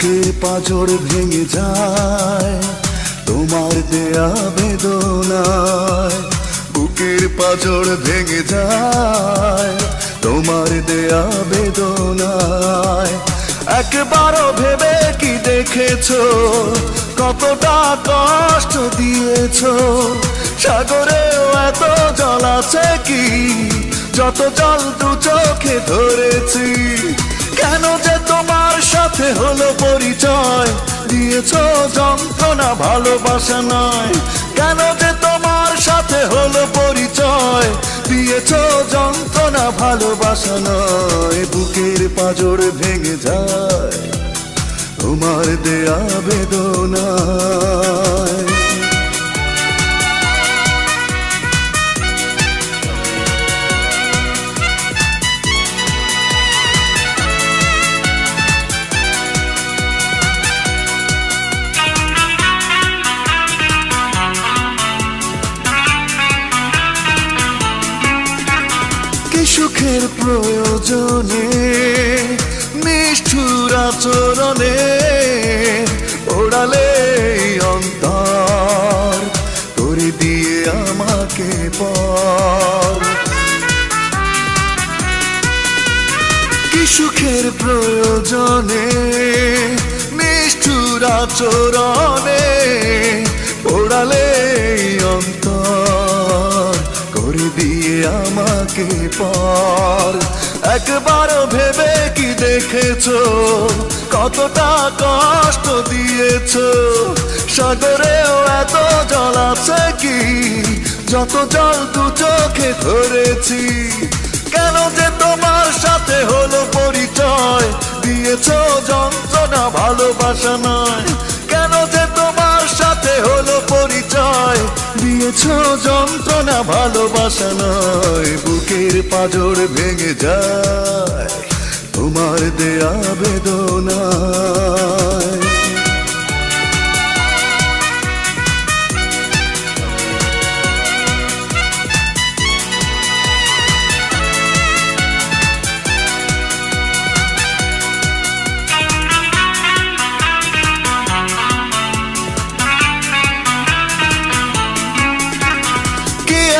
বুকের পাঁজর ভেঙে যায় তোমার দেয়া বেদনায়, বুকের পাঁজর ভেঙে যায় তোমার দেয়া বেদনায়। একবারও ভেবে কি দেখেছো কতটা কষ্ট দিয়েছো? সাগরেও এত জল আছে কি যত জল দু চোখে ধরেছি? কেন যে তোমার সাথে হলো পরিচয়, দিয়েছো যন্ত্রণা ভালোবাসা নয়। কেন যে তোমার সাথে হলো পরিচয়, দিয়েছো যন্ত্রণা ভালোবাসা নয়। বুকের পাঁজর ভেঙে যায় তোমার দেয়া বেদনায়। সুখের প্রয়োজনে নিষ্ঠুর আচরণে ওড়ালে অন্তর করে দিয়ে আমাকে পর। কি সুখের প্রয়োজনে নিষ্ঠুর আচরণে ওড়ালে অন্তর করে দিয়ে আমাকে পর। একবারও ভেবে কি দেখেছো কতটা কষ্ট দিয়েছো? সাগরেও এত জল আছে কি যত জল দু চোখে ধরেছি? কেন যে তোমার সাথে হলো পরিচয়, দিয়েছো যন্ত্রণা ভালোবাসা নয়। কেন যে তোমার সাথে হলো পরিচয়, দিয়েছো যন্ত্রণা ভালোবাসা নয়। বুকের পাঁজর ভেঙে যায় তোমার দেয়া বেদনায়।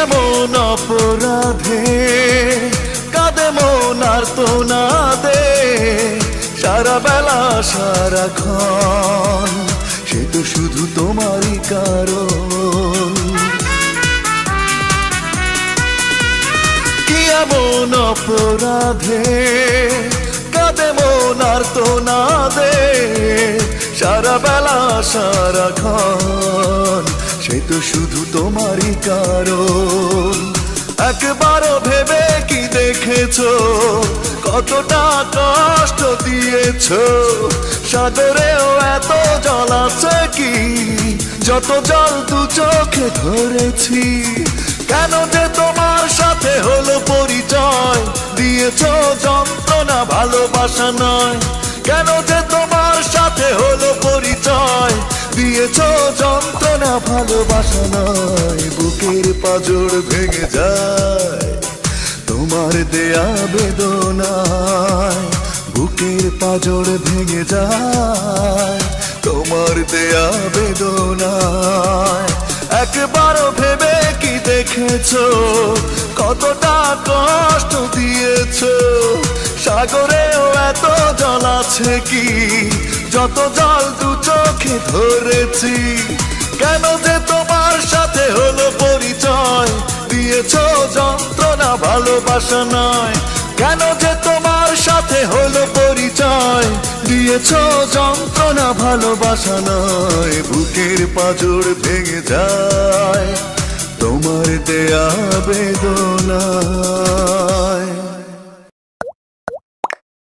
এমন অপরাধে কাঁদে মন আর তো না দে, সারা বেলা সারাক্ষণ সে তো শুধু তোমারই কারণ। কি এমন অপরাধে কাঁদে মন আর তো না দে, সারা বেলা সারাক্ষণ সে তো শুধু তোমারই কারণ। একবারও ভেবে কি দেখেছো কতটা কষ্ট দিয়েছো? সাগরেও এত জল আছে কি যত জল দু চোখে ধরেছি? কেন যে তোমার সাথে হলো পরিচয়, দিয়েছো যন্ত্রণা ভালোবাসা নয়। কেন যে তোমার সাথে হলো পরিচয়, দিয়েছো যন্ত্রণা ভালোবাসা নয়। বুকের পাঁজর ভেঙে যায় তোমার দেয়া বেদনায়, বুকের পাঁজর ভেঙে যায় তোমার দেয়া বেদনায়। একবারও ভেবে কি দেখেছো কতটা কষ্ট দিয়েছো? সাগরেও এত জল আছে কি যত জল দু চোখে ধরেছি? কেন যে তোমার সাথে হলো পরিচয়, দিয়েছো যন্ত্রণা ভালোবাসা নয়। কেন যে তোমার সাথে হলো পরিচয়, দিয়েছো যন্ত্রণা ভালোবাসা নয়। বুকের পাঁজর ভেঙে যায় তোমার দেয়া বেদনায়।